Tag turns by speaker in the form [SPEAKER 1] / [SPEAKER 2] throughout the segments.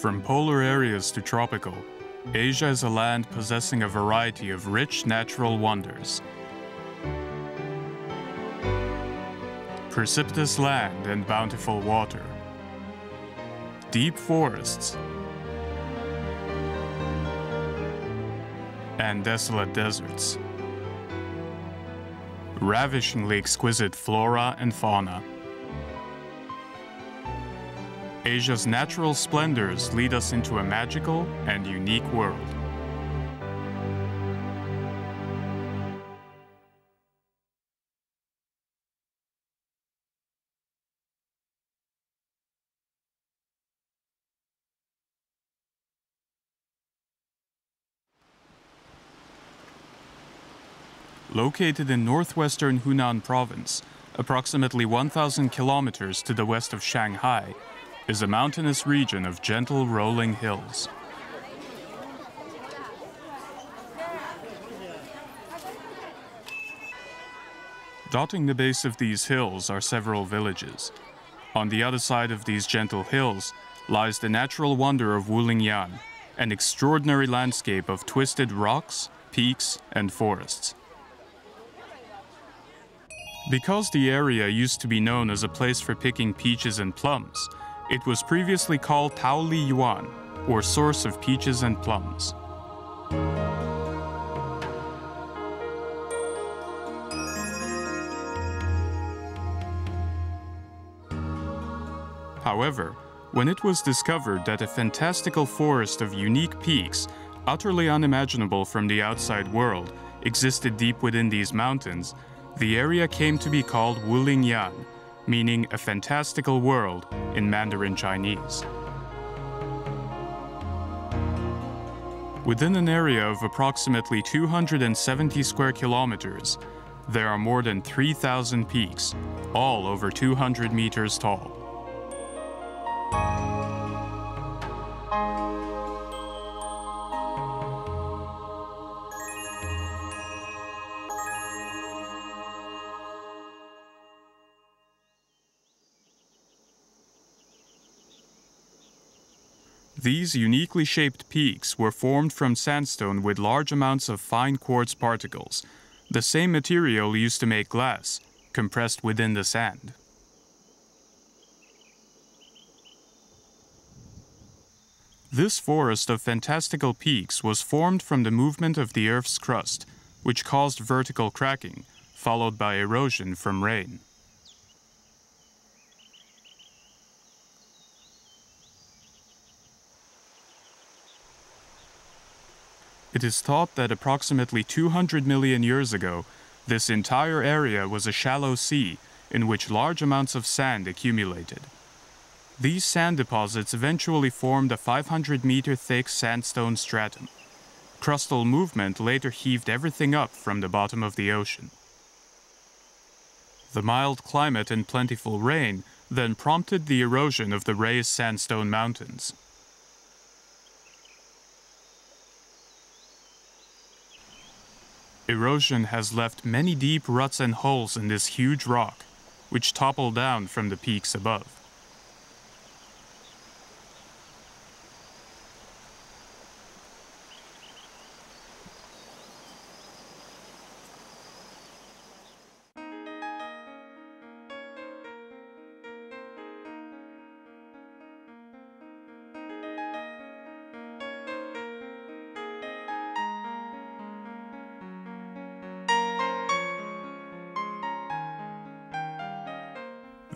[SPEAKER 1] From polar areas to tropical, Asia is a land possessing a variety of rich natural wonders. Precipitous land and bountiful water, deep forests, and desolate deserts, ravishingly exquisite flora and fauna. Asia's natural splendors lead us into a magical and unique world. Located in northwestern Hunan province, approximately 1,000 kilometers to the west of Shanghai, is a mountainous region of gentle rolling hills. Dotting the base of these hills are several villages. On the other side of these gentle hills lies the natural wonder of Wulingyan, an extraordinary landscape of twisted rocks, peaks, and forests. Because the area used to be known as a place for picking peaches and plums, it was previously called Taoli Yuan, or source of peaches and plums. However, when it was discovered that a fantastical forest of unique peaks, utterly unimaginable from the outside world, existed deep within these mountains, the area came to be called Wulingyan, meaning a fantastical world in Mandarin Chinese. Within an area of approximately 270 square kilometers, there are more than 3,000 peaks, all over 200 meters tall. These uniquely shaped peaks were formed from sandstone with large amounts of fine quartz particles, the same material used to make glass, compressed within the sand. This forest of fantastical peaks was formed from the movement of the Earth's crust, which caused vertical cracking, followed by erosion from rain. It is thought that approximately 200 million years ago, this entire area was a shallow sea in which large amounts of sand accumulated. These sand deposits eventually formed a 500-meter-thick sandstone stratum. Crustal movement later heaved everything up from the bottom of the ocean. The mild climate and plentiful rain then prompted the erosion of the raised sandstone mountains. Erosion has left many deep ruts and holes in this huge rock, which topple down from the peaks above.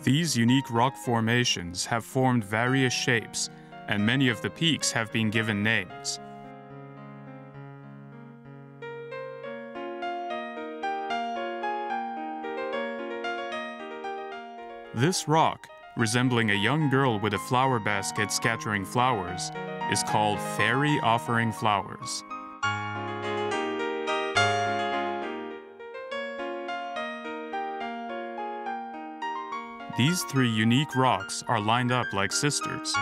[SPEAKER 1] These unique rock formations have formed various shapes, and many of the peaks have been given names. This rock, resembling a young girl with a flower basket scattering flowers, is called Fairy Offering Flowers. These three unique rocks are lined up like sisters.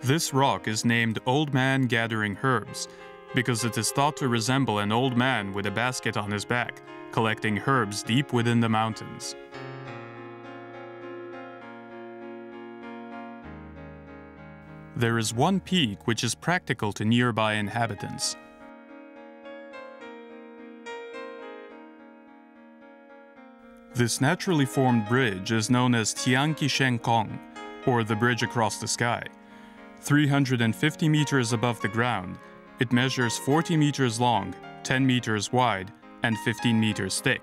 [SPEAKER 1] This rock is named Old Man Gathering Herbs because it is thought to resemble an old man with a basket on his back, collecting herbs deep within the mountains. There is one peak which is practical to nearby inhabitants. This naturally formed bridge is known as Tianqi Shenkong, or the bridge across the sky. 350 meters above the ground, it measures 40 meters long, 10 meters wide, and 15 meters thick.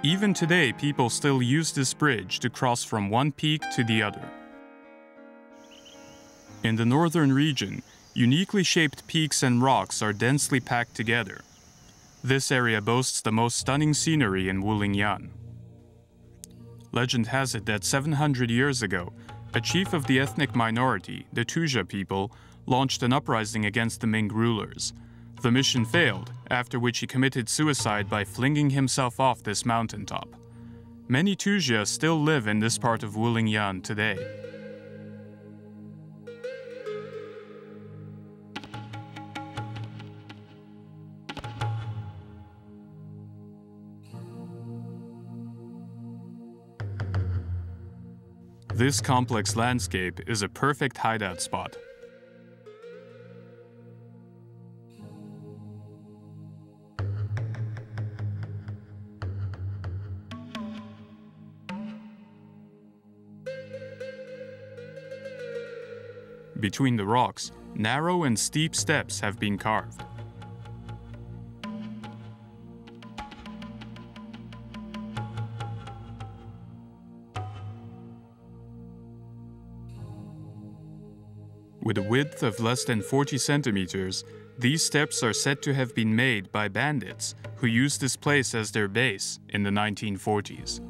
[SPEAKER 1] Even today, people still use this bridge to cross from one peak to the other. In the northern region, uniquely shaped peaks and rocks are densely packed together. This area boasts the most stunning scenery in Wulingyuan. Legend has it that 700 years ago, a chief of the ethnic minority, the Tuzha people, launched an uprising against the Ming rulers. The mission failed, after which he committed suicide by flinging himself off this mountaintop. Many Tuzha still live in this part of Wulingyuan today. This complex landscape is a perfect hideout spot. Between the rocks, narrow and steep steps have been carved. With a width of less than 40 centimeters, these steps are said to have been made by bandits who used this place as their base in the 1940s.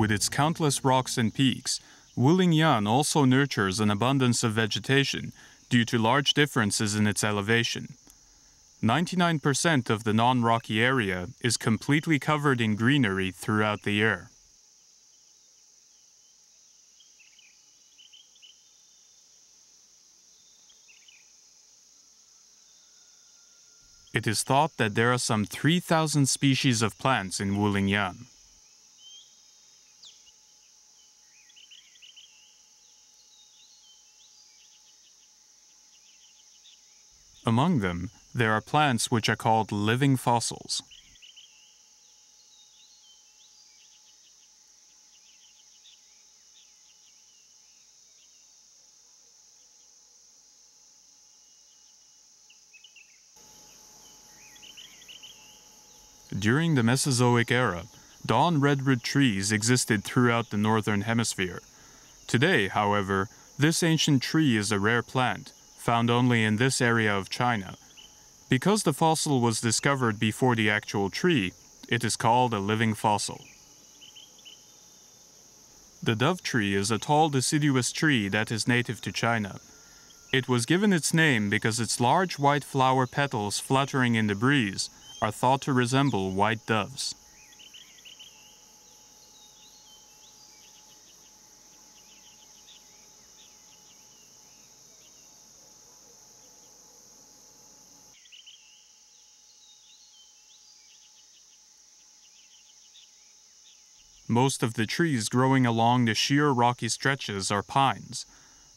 [SPEAKER 1] With its countless rocks and peaks, Wulingyuan also nurtures an abundance of vegetation due to large differences in its elevation. 99% of the non-rocky area is completely covered in greenery throughout the year. It is thought that there are some 3,000 species of plants in Wulingyuan. Among them, there are plants which are called living fossils. During the Mesozoic era, dawn redwood trees existed throughout the northern hemisphere. Today, however, this ancient tree is a rare plant, found only in this area of China. Because the fossil was discovered before the actual tree, it is called a living fossil. The dove tree is a tall deciduous tree that is native to China. It was given its name because its large white flower petals fluttering in the breeze are thought to resemble white doves. Most of the trees growing along the sheer rocky stretches are pines.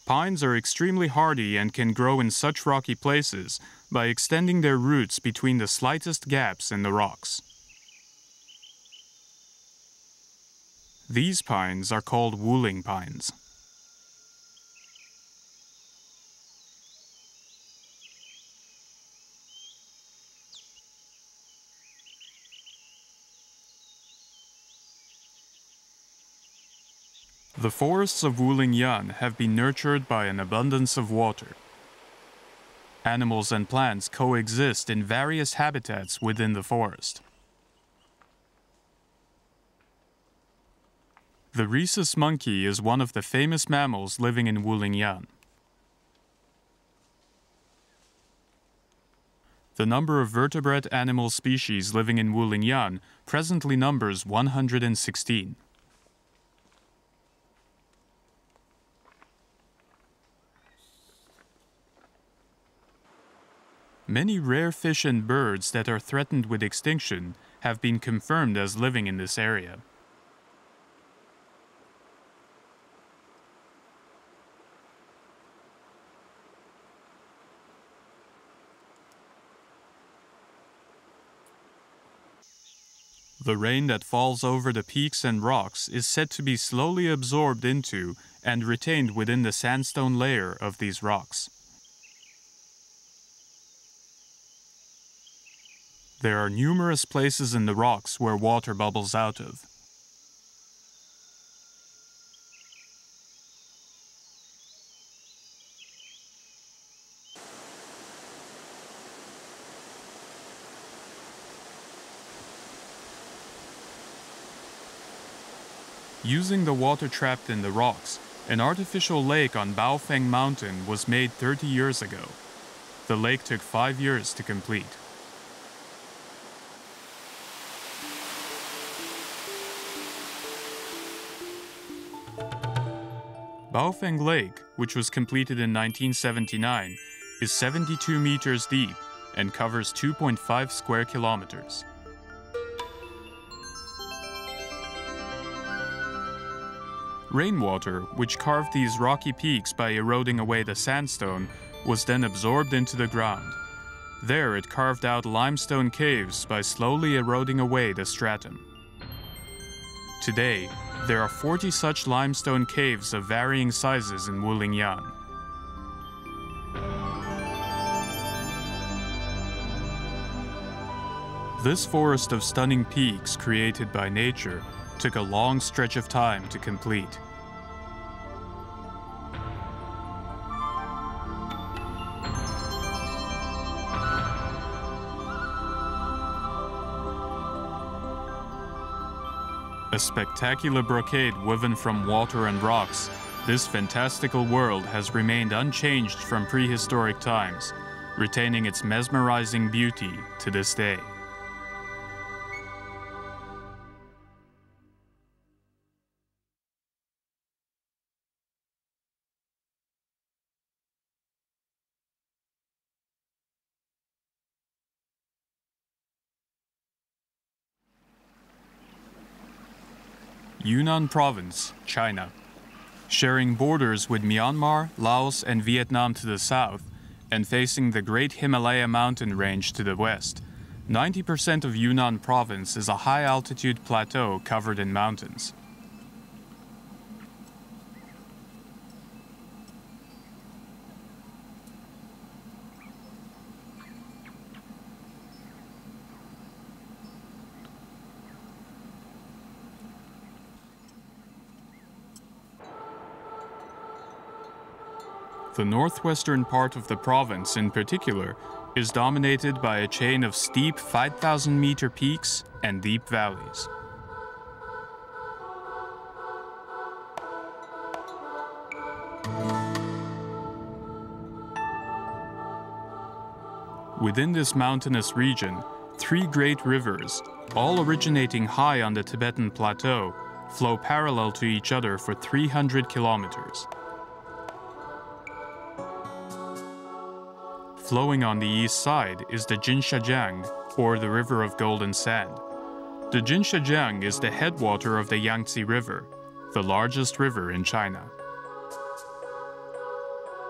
[SPEAKER 1] Pines are extremely hardy and can grow in such rocky places by extending their roots between the slightest gaps in the rocks. These pines are called Wuling pines. The forests of Wulingyuan have been nurtured by an abundance of water. Animals and plants coexist in various habitats within the forest. The rhesus monkey is one of the famous mammals living in Wulingyuan. The number of vertebrate animal species living in Wulingyuan presently numbers 116. Many rare fish and birds that are threatened with extinction have been confirmed as living in this area. The rain that falls over the peaks and rocks is said to be slowly absorbed into and retained within the sandstone layer of these rocks. There are numerous places in the rocks where water bubbles out of. Using the water trapped in the rocks, an artificial lake on Baofeng Mountain was made 30 years ago. The lake took 5 years to complete. Baofeng Lake, which was completed in 1979, is 72 meters deep and covers 2.5 square kilometers. Rainwater, which carved these rocky peaks by eroding away the sandstone, was then absorbed into the ground. There it carved out limestone caves by slowly eroding away the stratum. Today, there are 40 such limestone caves of varying sizes in Wulingyuan. This forest of stunning peaks created by nature took a long stretch of time to complete. A spectacular brocade woven from water and rocks, this fantastical world has remained unchanged from prehistoric times, retaining its mesmerizing beauty to this day. Yunnan Province, China. Sharing borders with Myanmar, Laos, and Vietnam to the south, and facing the Great Himalaya mountain range to the west, 90% of Yunnan Province is a high-altitude plateau covered in mountains. The northwestern part of the province, in particular, is dominated by a chain of steep 5,000-meter peaks and deep valleys. Within this mountainous region, 3 great rivers, all originating high on the Tibetan Plateau, flow parallel to each other for 300 kilometers. Flowing on the east side is the Jinshajiang, or the River of Golden Sand. The Jinshajiang is the headwater of the Yangtze River, the largest river in China.